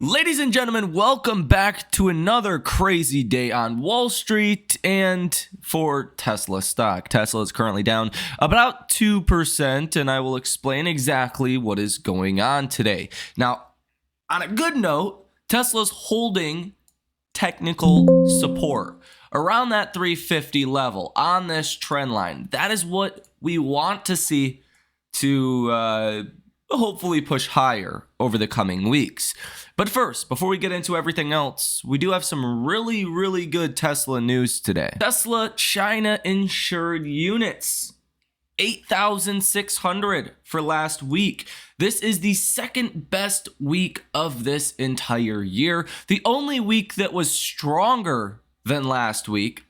Ladies and gentlemen, welcome back to another crazy day on Wall Street and for Tesla stock. Tesla is currently down about 2%, and I will explain exactly what is going on today. Now, on a good note, Tesla's holding technical support around that 350 level on this trend line. That is what we want to see to hopefully push higher over the coming weeks. But first, before we get into everything else, we do have some really good Tesla news today. Tesla China insured units, 8,600 for last week. This is the second best week of this entire year. The only week that was stronger than last week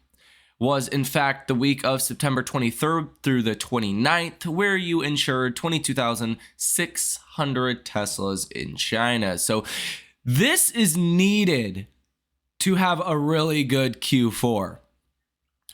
was in fact the week of September 23rd through the 29th, where you insured 22,600 Teslas in China. So this is needed to have a really good Q4.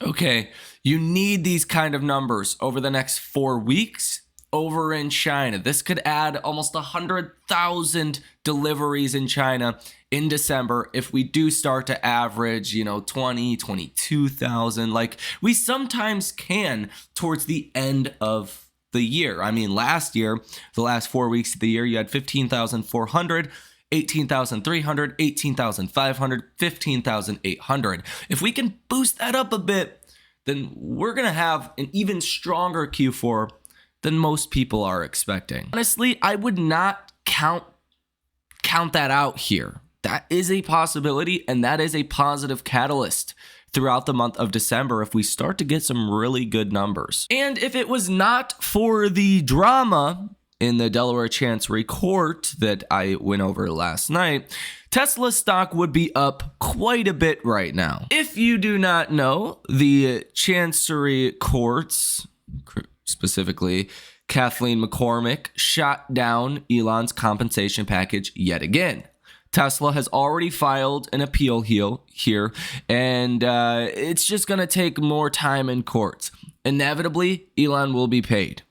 Okay, you need these kind of numbers over the next 4 weeks over in China. This could add almost 100,000 deliveries in China in December if we do start to average, 22,000 like we sometimes can towards the end of the year. I mean, last year, the last 4 weeks of the year, you had 15,400, 18,300, 18,500, 15,800. If we can boost that up a bit, then we're going to have an even stronger Q4 than most people are expecting. Honestly, I would not count that out here. That is a possibility, and that is a positive catalyst throughout the month of December if we start to get some really good numbers. And if it was not for the drama in the Delaware Chancery Court that I went over last night, Tesla stock would be up quite a bit right now. If you do not know, the Chancery Courts, specifically Kathleen McCormick, shot down Elon's compensation package yet again. Tesla has already filed an appeal here, and it's just going to take more time in courts. Inevitably, Elon will be paid.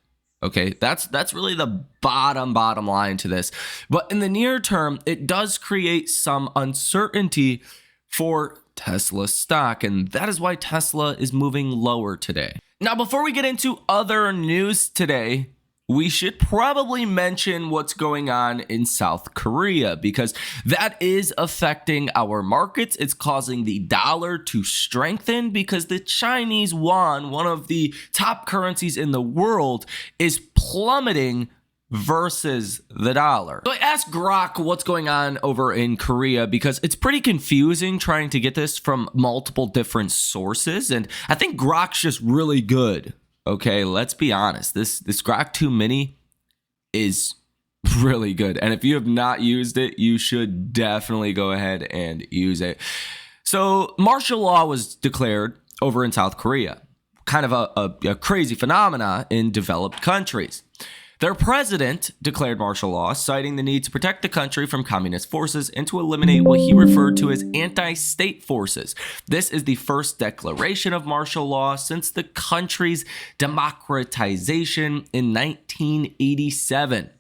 Okay, that's really the bottom line to this. But in the near term, it does create some uncertainty for Tesla stock, and that is why Tesla is moving lower today. Now, before we get into other news today, we should probably mention what's going on in South Korea, because that is affecting our markets. It's causing the dollar to strengthen because the Chinese yuan, one of the top currencies in the world, is plummeting versus the dollar. So I asked Grok what's going on over in Korea because it's pretty confusing trying to get this from multiple different sources, and I think Grok's just really good. Okay, let's be honest. This Grok 2 Mini is really good. And if you have not used it, you should definitely go ahead and use it. So martial law was declared over in South Korea. Kind of a crazy phenomena in developed countries. Their president declared martial law, citing the need to protect the country from communist forces and to eliminate what he referred to as anti-state forces. This is the first declaration of martial law since the country's democratization in 1987.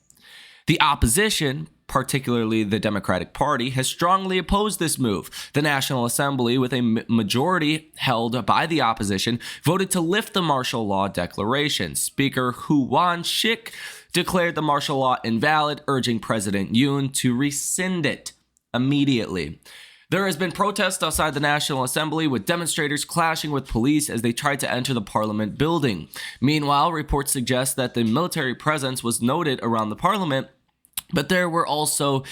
The opposition, particularly the Democratic Party, has strongly opposed this move. The National Assembly, with a majority held by the opposition, voted to lift the martial law declaration. Speaker Hu Wan-shik declared the martial law invalid, urging President Yoon to rescind it immediately. There has been protests outside the National Assembly, with demonstrators clashing with police as they tried to enter the parliament building. Meanwhile, reports suggest that the military presence was noted around the parliament, but there were also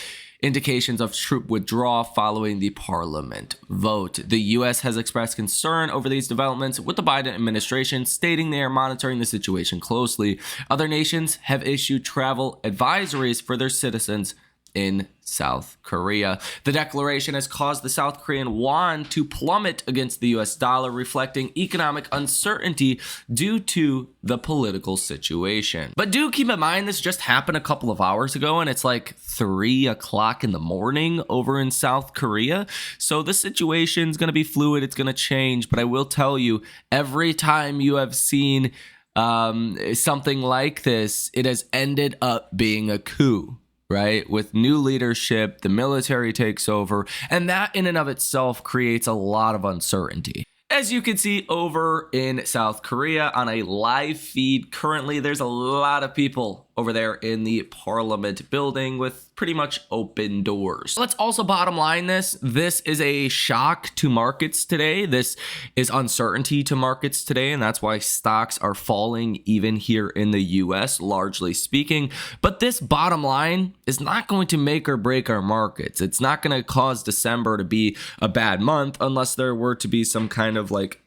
indications of troop withdrawal following the parliament vote. The U.S. has expressed concern over these developments, with the Biden administration stating they are monitoring the situation closely. Other nations have issued travel advisories for their citizens in South Korea. The declaration has caused the South Korean won to plummet against the US dollar, reflecting economic uncertainty due to the political situation. But do keep in mind, this just happened a couple of hours ago, and it's like 3 o'clock in the morning over in South Korea. So the situation is going to be fluid. It's going to change. But I will tell you, every time you have seen something like this, it has ended up being a coup. right? With new leadership, the military takes over, and that in and of itself creates a lot of uncertainty. As you can see over in South Korea on a live feed currently, there's a lot of people over there in the parliament building with pretty much open doors. Let's also bottom line this. This is a shock to markets today. This is uncertainty to markets today, and that's why stocks are falling even here in the US, largely speaking. But this bottom line is not going to make or break our markets. It's not going to cause December to be a bad month unless there were to be some kind of like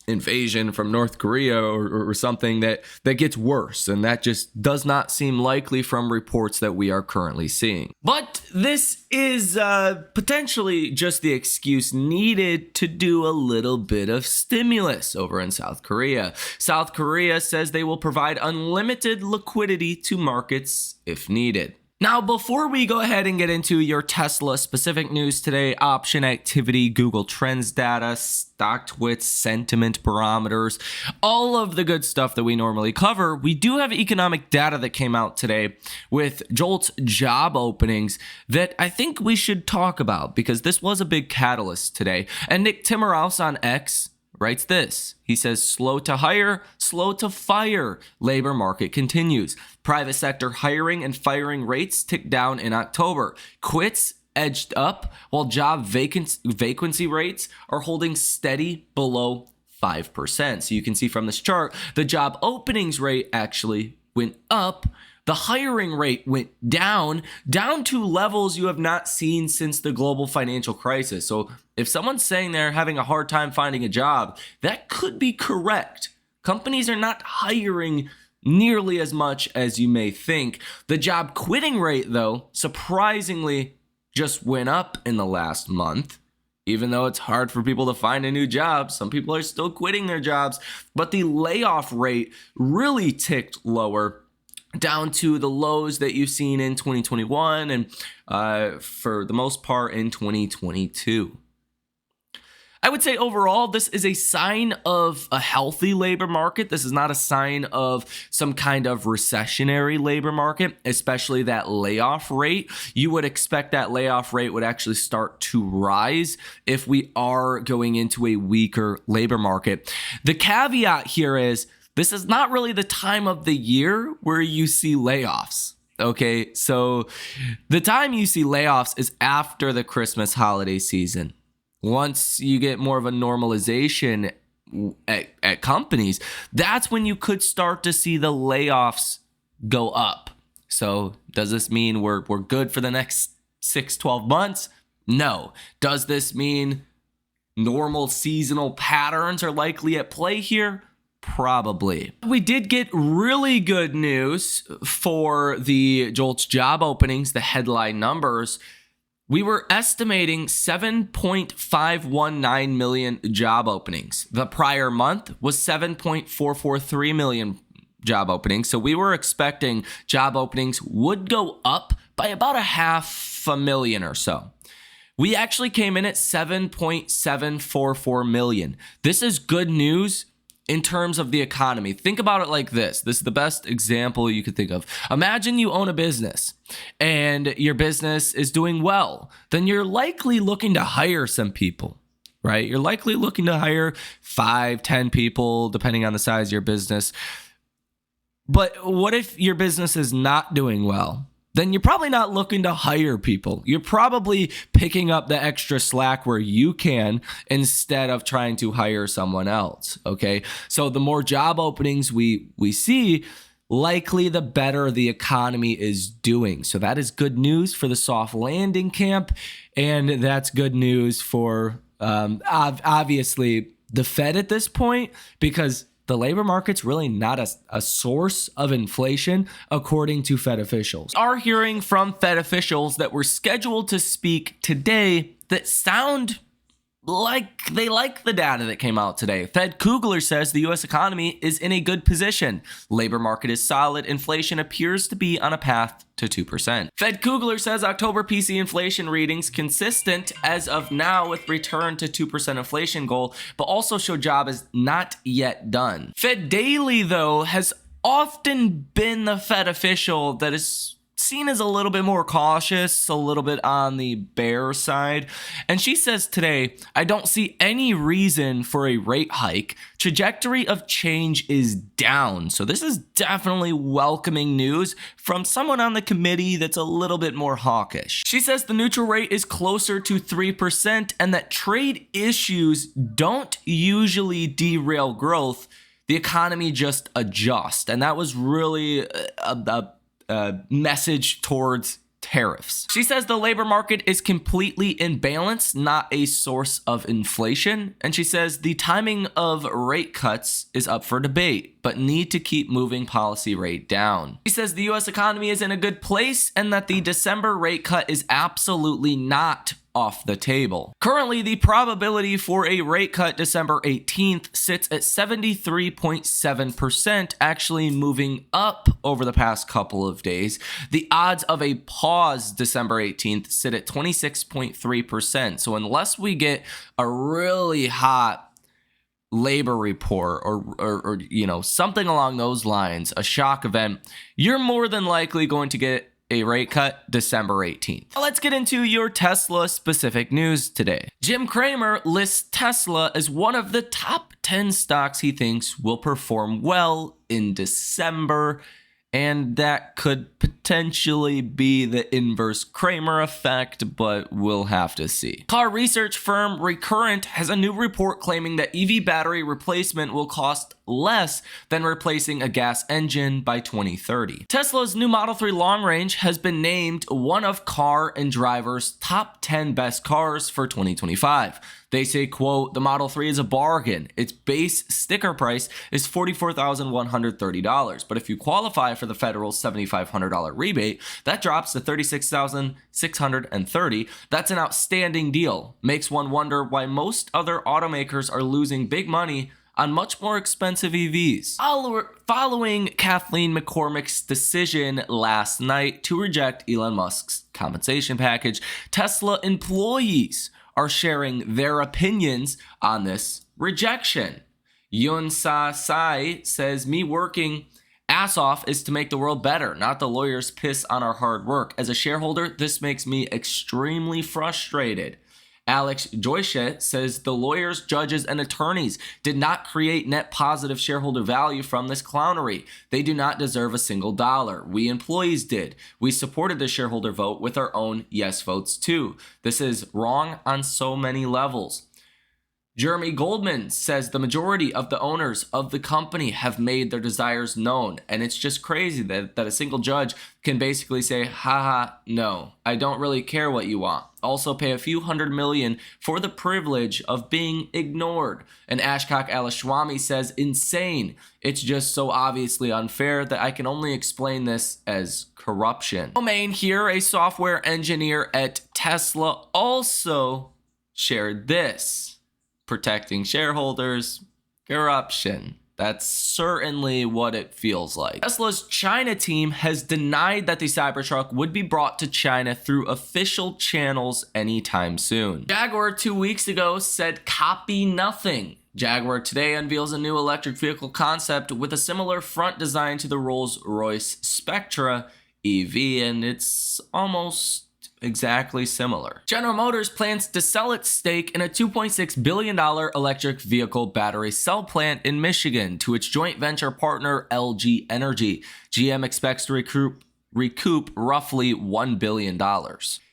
invasion from North Korea or something that gets worse, and that just does not seem likely from reports that we are currently seeing. But this is potentially just the excuse needed to do a little bit of stimulus over in South Korea. South Korea says they will provide unlimited liquidity to markets if needed. Now, before we go ahead and get into your Tesla specific news today, option activity, Google Trends data, stock twits, sentiment barometers, all of the good stuff that we normally cover, we do have economic data that came out today with JOLTS job openings that I think we should talk about because this was a big catalyst today. And Nick Timmerhouse on X writes this. He says, slow to hire, slow to fire. Labor market continues. Private sector hiring and firing rates ticked down in October. Quits edged up while job vacancy rates are holding steady below 5%. So you can see from this chart, the job openings rate actually went up. The hiring rate went down to levels you have not seen since the global financial crisis. So if someone's saying they're having a hard time finding a job, that could be correct. Companies are not hiring nearly as much as you may think. The job quitting rate, though, surprisingly just went up in the last month. Even though it's hard for people to find a new job, some people are still quitting their jobs. But the layoff rate really ticked lower, down to the lows that you've seen in 2021 and for the most part in 2022. I would say overall, this is a sign of a healthy labor market. This is not a sign of some kind of recessionary labor market, especially that layoff rate. You would expect that layoff rate would actually start to rise if we are going into a weaker labor market. The caveat here is this is not really the time of the year where you see layoffs. Okay, so the time you see layoffs is after the Christmas holiday season. Once you get more of a normalization at companies, that's when you could start to see the layoffs go up. So does this mean we're good for the next 6-12 months? No. Does this mean normal seasonal patterns are likely at play here? Probably. We did get really good news for the JOLTS job openings, the headline numbers. We were estimating 7.519 million job openings. The prior month was 7.443 million job openings. So we were expecting job openings would go up by about 500,000 or so. We actually came in at 7.744 million. This is good news in terms of the economy. Think about it like this. This is the best example you could think of. Imagine you own a business and your business is doing well. Then you're likely looking to hire some people, right? You're likely looking to hire 5-10 people, depending on the size of your business. But what if your business is not doing well? Then you're probably not looking to hire people. You're probably picking up the extra slack where you can instead of trying to hire someone else, okay? So the more job openings we see, likely the better the economy is doing. So that is good news for the soft landing camp, and that's good news for obviously the Fed at this point, because the labor market's really not a source of inflation, according to Fed officials. We are hearing from Fed officials that were scheduled to speak today that sound like they like the data that came out today. Fed Kugler says the U.S. economy is in a good position. Labor market is solid. Inflation appears to be on a path to 2%. Fed Kugler says October PC inflation readings consistent as of now with return to 2% inflation goal, but also show job is not yet done. Fed Daily, though, has often been the Fed official that is seen as a little bit more cautious, a little bit on the bear side. And she says today, I don't see any reason for a rate hike. Trajectory of change is down. So this is definitely welcoming news from someone on the committee that's a little bit more hawkish. She says the neutral rate is closer to 3% and that trade issues don't usually derail growth. The economy just adjusts. And that was really a message towards tariffs. She says the labor market is completely in balance, not a source of inflation. And she says the timing of rate cuts is up for debate, but need to keep moving policy rate down. She says the US economy is in a good place and that the December rate cut is absolutely not off the table. Currently, the probability for a rate cut December 18th sits at 73.7%, actually moving up over the past couple of days. The odds of a pause December 18th sit at 26.3%. So unless we get a really hot labor report or something along those lines, a shock event, you're more than likely going to get a rate cut December 18th. Now let's get into your Tesla specific news today. Jim Cramer lists Tesla as one of the top 10 stocks he thinks will perform well in December. And that could potentially be the inverse Cramer effect, but we'll have to see. Car research firm Recurrent has a new report claiming that EV battery replacement will cost less than replacing a gas engine by 2030. Tesla's new Model 3 long range has been named one of Car and Driver's top 10 best cars for 2025. They say, quote, the Model 3 is a bargain. Its base sticker price is $44,130. But if you qualify for the federal $7,500 rebate, that drops to $36,630. That's an outstanding deal. Makes one wonder why most other automakers are losing big money on much more expensive EVs. Following Kathleen McCormick's decision last night to reject Elon Musk's compensation package, Tesla employees are sharing their opinions on this rejection. Yun Sa Sai says, me working ass off is to make the world better, not the lawyers piss on our hard work. As a shareholder, this makes me extremely frustrated. Alex Joyce says the lawyers, judges, and attorneys did not create net positive shareholder value from this clownery. They do not deserve a single dollar. We employees did. We supported the shareholder vote with our own yes votes too. This is wrong on so many levels. Jeremy Goldman says the majority of the owners of the company have made their desires known. And it's just crazy that a single judge can basically say, haha, no, I don't really care what you want. Also pay a few $100 million for the privilege of being ignored. And Ashok Alashwami says, insane. It's just so obviously unfair that I can only explain this as corruption. Romain here, a software engineer at Tesla, also shared this. Protecting shareholders, corruption. That's certainly what it feels like. Tesla's China team has denied that the Cybertruck would be brought to China through official channels anytime soon. Jaguar 2 weeks ago said copy nothing. Jaguar today unveils a new electric vehicle concept with a similar front design to the Rolls-Royce Spectra EV, and it's almost exactly similar. General Motors plans to sell its stake in a $2.6 billion electric vehicle battery cell plant in Michigan to its joint venture partner LG Energy. GM expects to recoup roughly $1 billion.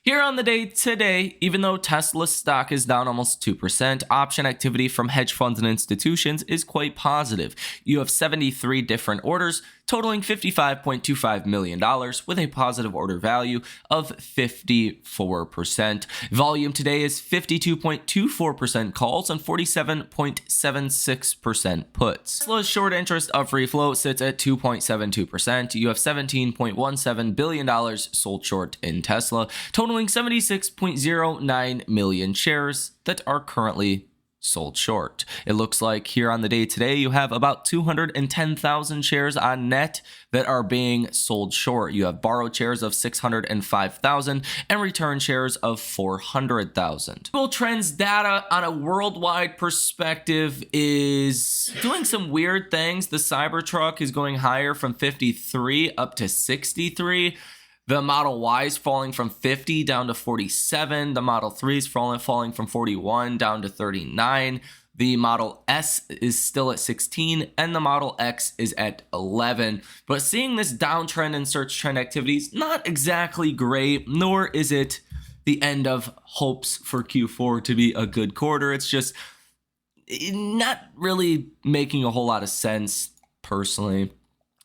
Here on the day today, even though Tesla's stock is down almost 2%, option activity from hedge funds and institutions is quite positive. You have 73 different orders totaling $55.25 million with a positive order value of 54%. Volume today is 52.24% calls and 47.76% puts. Tesla's short interest of free float sits at 2.72%. You have $17.17 billion sold short in Tesla, totaling 76.09 million shares that are currently sold short. It looks like here on the day today, you have about 210,000 shares on net that are being sold short. You have borrowed shares of 605,000 and return shares of 400,000. Google Trends data on a worldwide perspective is doing some weird things. The Cybertruck is going higher from 53 up to 63. The Model Y is falling from 50 down to 47. The Model 3 is falling from 41 down to 39. The Model S is still at 16, and the Model X is at 11. But seeing this downtrend in search trend activity is not exactly great, nor is it the end of hopes for Q4 to be a good quarter. It's just not really making a whole lot of sense, personally.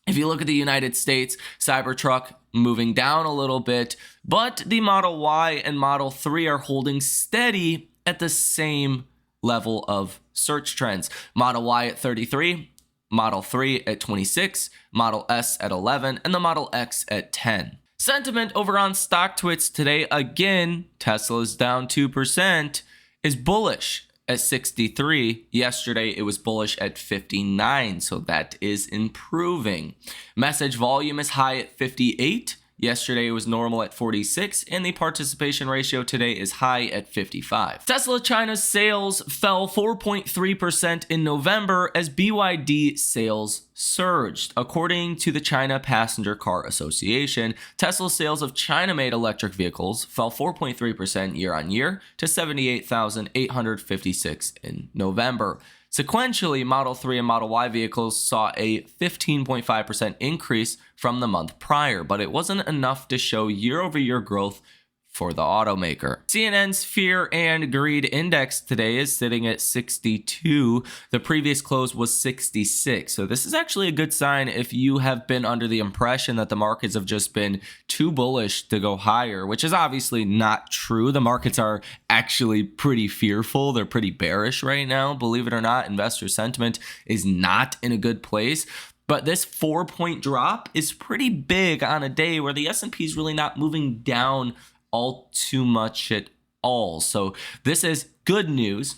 If you look at the United States, Cybertruck moving down a little bit, but the Model Y and Model 3 are holding steady at the same level of search trends. Model Y at 33, Model 3 at 26, Model S at 11, and the Model X at 10. Sentiment over on StockTwits today, again, Tesla is down 2%, is bullish at 63. Yesterday, it was bullish at 59, so that is improving. Message volume is high at 58. Yesterday, it was normal at 46, and the participation ratio today is high at 55. Tesla China's sales fell 4.3% in November as BYD sales surged. According to the China Passenger Car Association, Tesla's sales of China-made electric vehicles fell 4.3% year-on-year to 78,856 in November. Sequentially, Model 3 and Model Y vehicles saw a 15.5% increase from the month prior, but it wasn't enough to show year-over-year growth for the automaker. CNN's Fear and Greed Index today is sitting at 62. The previous close was 66. So this is actually a good sign if you have been under the impression that the markets have just been too bullish to go higher, which is obviously not true. The markets are actually pretty fearful. They're pretty bearish right now. Believe it or not, investor sentiment is not in a good place. But this 4-point drop is pretty big on a day where the S&P is really not moving down all too much at all. So this is good news.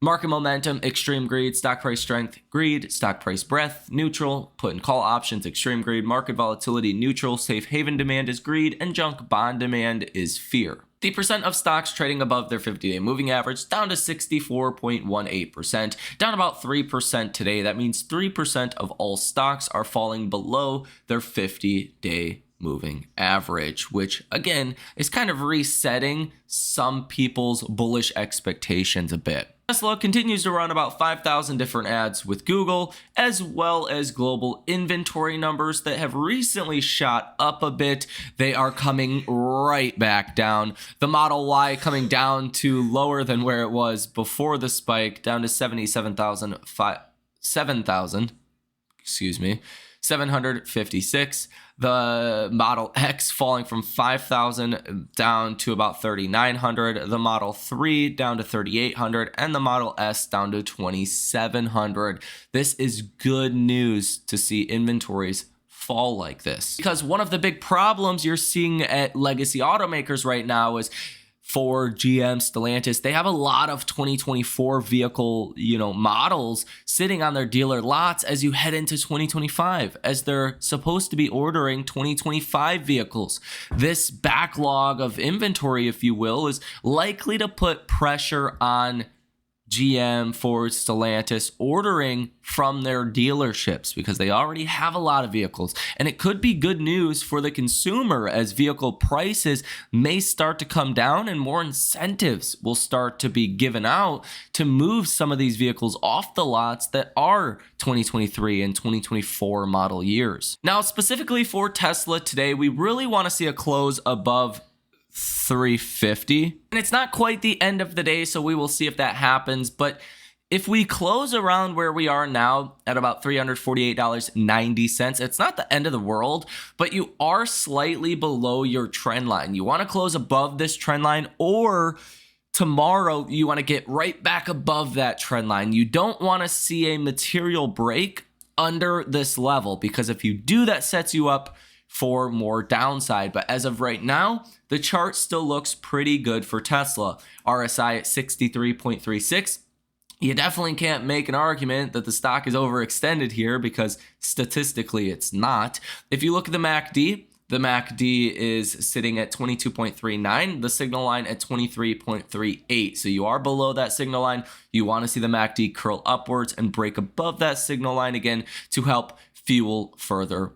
Market momentum, extreme greed, stock price strength, greed, stock price breadth, neutral, put and call options, extreme greed, market volatility, neutral, safe haven demand is greed, and junk bond demand is fear. The percent of stocks trading above their 50-day moving average down to 64.18%, down about 3% today. That means 3% of all stocks are falling below their 50-day moving average, which again is kind of resetting some people's bullish expectations a bit. Tesla continues to run about 5,000 different ads with Google, as well as global inventory numbers that have recently shot up a bit. They are coming right back down. The Model Y coming down to lower than where it was before the spike, down to 756. The Model X falling from 5,000 down to about 3,900. The Model 3 down to 3,800. And the Model S down to 2,700. This is good news to see inventories fall like this. Because one of the big problems you're seeing at legacy automakers right now is Ford, GM, Stellantis, they have a lot of 2024 vehicle, models sitting on their dealer lots as you head into 2025, as they're supposed to be ordering 2025 vehicles. This backlog of inventory, if you will, is likely to put pressure on GM, Ford, Stellantis ordering from their dealerships because they already have a lot of vehicles. And it could be good news for the consumer as vehicle prices may start to come down and more incentives will start to be given out to move some of these vehicles off the lots that are 2023 and 2024 model years. Now, specifically for Tesla today, we really want to see a close above 350, and it's not quite the end of the day, so we will see if that happens. But if we close around where we are now at about $348.90, it's not the end of the world, but you are slightly below your trend line. You want to close above this trend line, or tomorrow you want to get right back above that trend line. You don't want to see a material break under this level, because if you do, that sets you up for more downside. But as of right now, the chart still looks pretty good for Tesla. RSI at 63.36. You definitely can't make an argument that the stock is overextended here, because statistically it's not. If you look at the MACD is sitting at 22.39, the signal line at 23.38. So you are below that signal line. You want to see the MACD curl upwards and break above that signal line again to help fuel further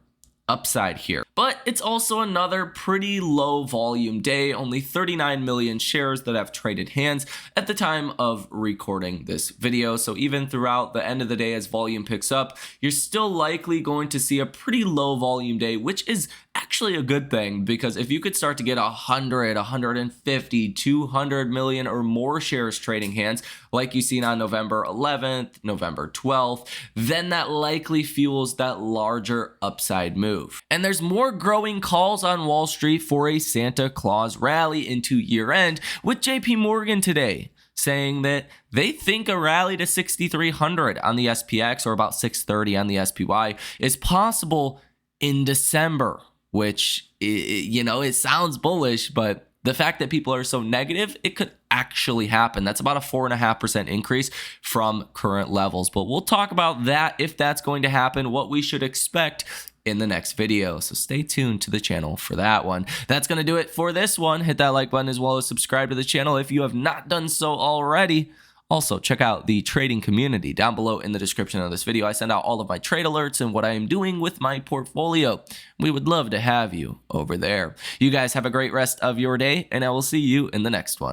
upside here. But it's also another pretty low volume day, only 39 million shares that have traded hands at the time of recording this video. So even throughout the end of the day as volume picks up, you're still likely going to see a pretty low volume day, which is actually a good thing, because if you could start to get 100, 150, 200 million or more shares trading hands like you've seen on November 11th, November 12th, then that likely fuels that larger upside move. And there's more growing calls on Wall Street for a Santa Claus rally into year end, with JP Morgan today saying that they think a rally to 6,300 on the SPX or about 630 on the SPY is possible in December, which, it sounds bullish, but the fact that people are so negative, it could actually happen. That's about a 4.5% increase from current levels. But we'll talk about that, if that's going to happen, what we should expect in the next video. So stay tuned to the channel for that one. That's going to do it for this one. Hit that like button as well as subscribe to the channel if you have not done so already. Also, check out the trading community down below in the description of this video. I send out all of my trade alerts and what I am doing with my portfolio. We would love to have you over there. You guys have a great rest of your day, and I will see you in the next one.